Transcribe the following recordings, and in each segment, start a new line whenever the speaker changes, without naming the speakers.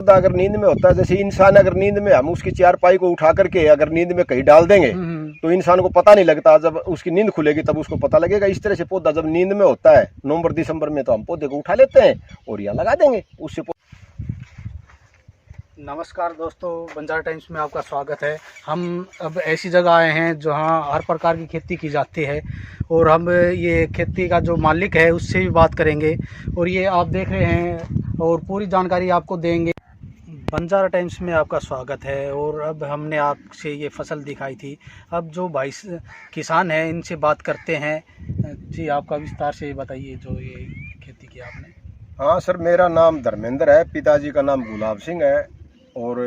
अगर नींद में होता है, जैसे इंसान अगर नींद में हम उसकी चारपाई को उठा करके अगर नींद में कहीं डाल देंगे तो इंसान को पता नहीं लगता, जब उसकी नींद खुलेगी तब उसको पता लगेगा। इस तरह से पौधा जब नींद में होता है नवंबर दिसंबर में, तो हम पौधे को उठा लेते हैं और यहाँ लगा देंगे उससे।
नमस्कार दोस्तों, बंजारा टाइम्स में आपका स्वागत है। हम अब ऐसी जगह आए हैं जहाँ हर प्रकार की खेती की जाती है और हम ये खेती का जो मालिक है उससे भी बात करेंगे और ये आप देख रहे हैं और पूरी जानकारी आपको देंगे। बंजारा टाइम्स में आपका स्वागत है। और अब हमने आपसे ये फसल दिखाई थी, अब जो भाई किसान हैं इनसे बात करते हैं। जी, आपका विस्तार से बताइए जो ये खेती की आपने।
हाँ सर, मेरा नाम धर्मेंद्र है, पिताजी का नाम गुलाब सिंह है। और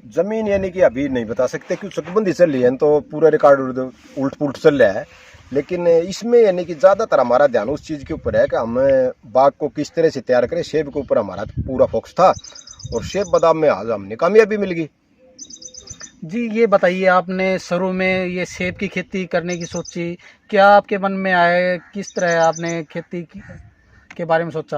जमीन यानी कि अभी नहीं बता सकते क्योंकि चकबंदी चल रही है तो पूरा रिकॉर्ड उल्ट पुल्ट चल रहा है। लेकिन इसमें यानी कि ज़्यादातर हमारा ध्यान उस चीज़ के ऊपर है कि हम बाग को किस तरह से तैयार करें। सेब के ऊपर हमारा पूरा फोकस था और सेब बादाम में आज हमने कामयाबी मिल गई।
जी, ये बताइए, आपने शुरू में ये सेब की खेती करने की सोची, क्या आपके मन में आए, किस तरह आपने खेती के बारे में सोचा?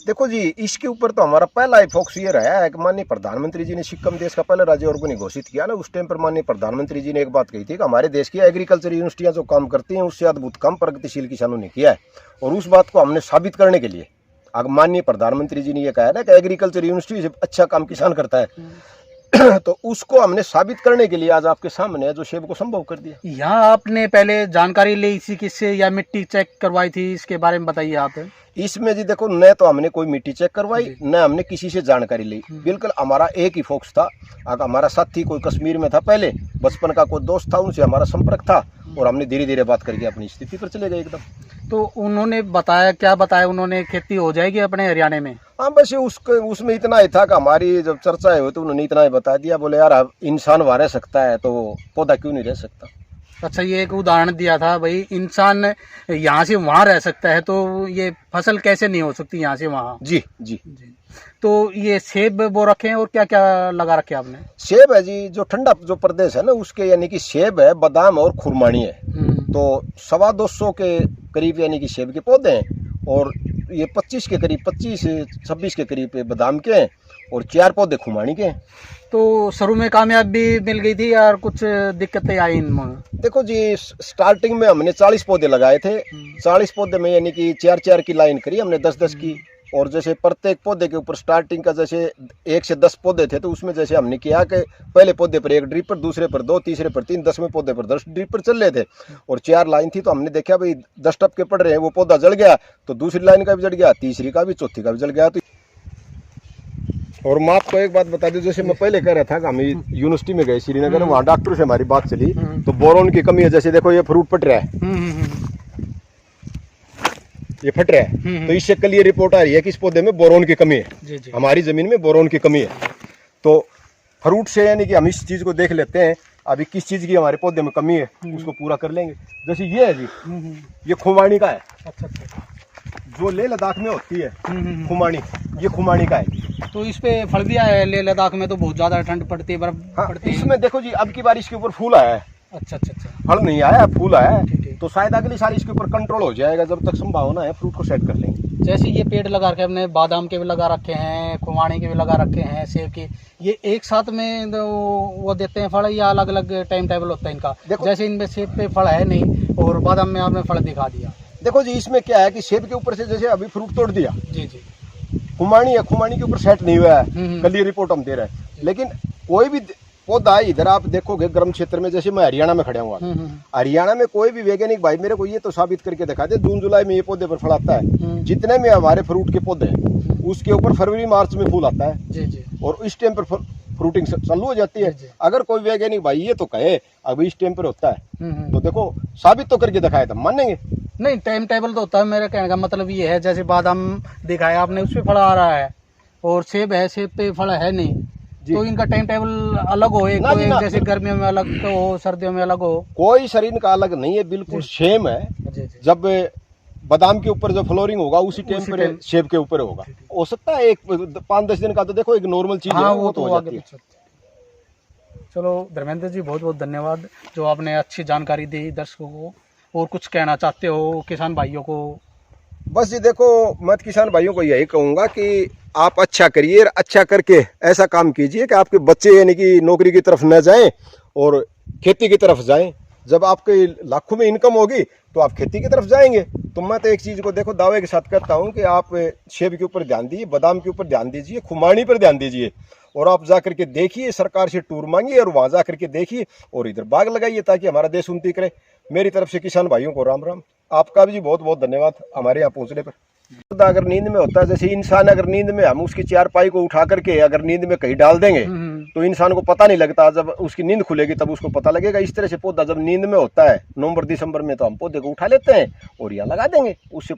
देखो जी, इसके ऊपर तो हमारा पहला ही फोकस ये रहा है कि माननीय प्रधानमंत्री जी ने सिक्किम देश का पहला राज्य ऑर्गेनिक घोषित किया ना, उस टाइम पर माननीय प्रधानमंत्री जी ने एक बात कही थी कि हमारे देश की एग्रीकल्चर यूनिवर्सिटियां जो काम करती हैं उससे अद्भुत काम प्रगतिशील किसानों ने किया है। और उस बात को हमने साबित करने के लिए अगर माननीय प्रधानमंत्री जी ने यह कहा ना कि एग्रीकल्चर यूनिवर्सिटी से अच्छा काम किसान करता है तो उसको हमने साबित करने के लिए आज आपके सामने जो सेब को संभव कर दिया।
यहाँ आपने पहले जानकारी ली इसी किससे या मिट्टी चेक करवाई थी, इसके बारे में बताइए आप।
इसमें जी देखो, न तो हमने कोई मिट्टी चेक करवाई, न हमने किसी से जानकारी ली। बिल्कुल हमारा एक ही फोकस था। अगर हमारा साथी कोई कश्मीर में था, पहले बचपन का कोई दोस्त था, उनसे हमारा संपर्क था और हमने धीरे धीरे बात करके अपनी स्थिति पर चले गए एकदम।
तो उन्होंने बताया, क्या बताया उन्होंने, खेती हो जाएगी अपने हरियाणा में?
हाँ, बस उसमें इतना ही था कि हमारी जब चर्चा हुई तो उन्होंने इतना ही बता दिया, बोले यार अब इंसान वहाँ रह सकता है तो पौधा क्यों नहीं रह सकता।
अच्छा, ये एक उदाहरण दिया था भाई, इंसान यहाँ से वहाँ रह सकता है तो ये फसल कैसे नहीं हो सकती यहाँ से वहाँ?
जी जी जी।
तो ये सेब बो रखे हैं और क्या क्या लगा रखे हैं आपने?
सेब है जी, जो ठंडा जो प्रदेश है ना उसके, यानी कि सेब है, बादाम और खुरमानी है। तो 250 के करीब यानी कि सेब के पौधे हैं और ये 25 के करीब, 25-26 के करीब बादाम के हैं और 4 पौधे खुमानी के हैं।
तो शुरू में कामयाबी मिल गई थी या कुछ दिक्कतें आई इनमें?
देखो जी, स्टार्टिंग में हमने 40 पौधे लगाए थे। 40 पौधे में यानी कि 4-4 की लाइन करी हमने, 10-10 की। और जैसे प्रत्येक पौधे के ऊपर स्टार्टिंग का जैसे 1 से 10 पौधे थे तो उसमें जैसे हमने किया कि पहले पौधे पर 1 ड्रिपर, दूसरे पर 2, तीसरे पर 3, 10वें पौधे पर 10 ड्रिपर चल रहे थे और 4 लाइन थी। तो हमने देखा भाई 10 टपके पड़ रहे हैं, वो पौधा जल गया तो दूसरी लाइन का भी जल गया, तीसरी का भी, चौथी का भी जल गया। तो और मैं आपको एक बात बता दूं, जैसे मैं पहले कह रहा था कि हम यूनिवर्सिटी में गए श्रीनगर, वहाँ डॉक्टर से हमारी बात चली तो बोरोन की कमी है। जैसे देखो ये फ्रूट फट रहा है, ये फट रहा है, तो इससे कल ये रिपोर्ट आ रही है कि इस पौधे में बोरोन की कमी है।
जी जी।
हमारी जमीन में बोरोन की कमी है। तो फ्रूट से यानी कि हम इस चीज को देख लेते हैं अभी किस चीज की हमारे पौधे में कमी है, उसको पूरा कर लेंगे। जैसे ये है जी, ये खुमानी का है।
अच्छा अच्छा।
जो लेह लद्दाख में होती है खुमानी, ये खुमानी का है।
तो इस पे फल भी आया है? लेह लद्दाख में तो बहुत ज्यादा ठंड पड़ती है, बर्फ पड़ती है।
इसमें देखो जी, अब की बार इसके ऊपर फूल आया है।
अच्छा अच्छा अच्छा।
फल नहीं आया, फूल आया है। तो शायद अगली साल इसके ऊपर कंट्रोल हो जाएगा, जब तक संभावना है फ्रूट को सेट कर लेंगे।
जैसे ये पेड़ लगा रखे हमने, बादाम के भी लगा रखे हैं, खुमानी के भी लगा रखे हैं, सेब के, ये एक साथ में वो देते हैं फल या अलग अलग टाइम टेबल होता है इनका? जैसे इनमें सेब पे फल है नहीं और बादाम में आपने फल दिखा दिया।
देखो जी, इसमें क्या है कि सेब के ऊपर से जैसे अभी फ्रूट तोड़ दिया,
जी जी,
खुमानी है, खुमानी के ऊपर सेट नहीं हुआ है, कल ये रिपोर्ट हम दे रहे हैं। लेकिन कोई भी पौधा इधर आप देखोगे गर्म क्षेत्र में, जैसे मैं हरियाणा में खड़ा हुआ, हरियाणा में कोई भी वैज्ञानिक भाई मेरे को ये तो साबित करके दिखा दे, जून जुलाई में ये पौधे पर फल आता है। जितने में हमारे फ्रूट के पौधे हैं उसके ऊपर फरवरी मार्च में फूल आता है। जी जी। और इस टाइम पर फ्रूटिंग चालू हो जाती है। अगर कोई वैज्ञानिक भाई ये तो कहे अभी इस टाइम पर होता है तो देखो साबित तो करके दिखाए तो मानेंगे।
नहीं, टाइम टेबल तो होता है। मेरे कहने का मतलब ये है, जैसे बादाम दिखाया आपने उस पे फल आ रहा है और सेब है, सेब पे फल है नहीं, तो इनका टाइम टेबल अलग हो, एक तो एक जैसे गर्मियों में अलग तो हो, सर्दियों में अलग हो।
कोई शरीर का अलग नहीं है, बिल्कुल सेम है। जब बादाम के ऊपर जो फ्लोरिंग होगा उसी टाइम पर सेब के ऊपर होगा। हो सकता है एक 5-10 दिन का, तो देखो एक नॉर्मल चीज है, वो तो हो जाती है।
चलो धर्मेंद्र जी, बहुत बहुत धन्यवाद जो आपने अच्छी जानकारी दी दर्शकों को। और कुछ कहना चाहते हो किसान भाइयों को?
बस ये देखो, मैं किसान भाइयों को यही कहूँगा कि आप अच्छा करिए, अच्छा करके ऐसा काम कीजिए कि आपके बच्चे यानी कि नौकरी की तरफ न जाएं और खेती की तरफ जाएं। जब आपके लाखों में इनकम होगी तो आप खेती की तरफ जाएंगे। तो मैं तो एक चीज़ को देखो दावे के साथ कहता हूं कि आप सेब के ऊपर ध्यान दीजिए, बादाम के ऊपर ध्यान दीजिए, खुमानी पर ध्यान दीजिए, और आप जा करके देखिए, सरकार से टूर मांगिए और वहां जा करके देखिए और इधर बाग लगाइए ताकि हमारा देश उन्नति करे। मेरी तरफ से किसान भाइयों को राम राम। आपका भी बहुत बहुत धन्यवाद हमारे यहाँ पहुँचने पर। अगर नींद में होता है, जैसे इंसान अगर नींद में हम उसकी चारपाई को उठा करके अगर नींद में कहीं डाल देंगे तो इंसान को पता नहीं लगता, जब उसकी नींद खुलेगी तब उसको पता लगेगा। इस तरह से पौधा जब नींद में होता है नवंबर दिसंबर में तो हम पौधे को उठा लेते हैं और यहाँ लगा देंगे, उससे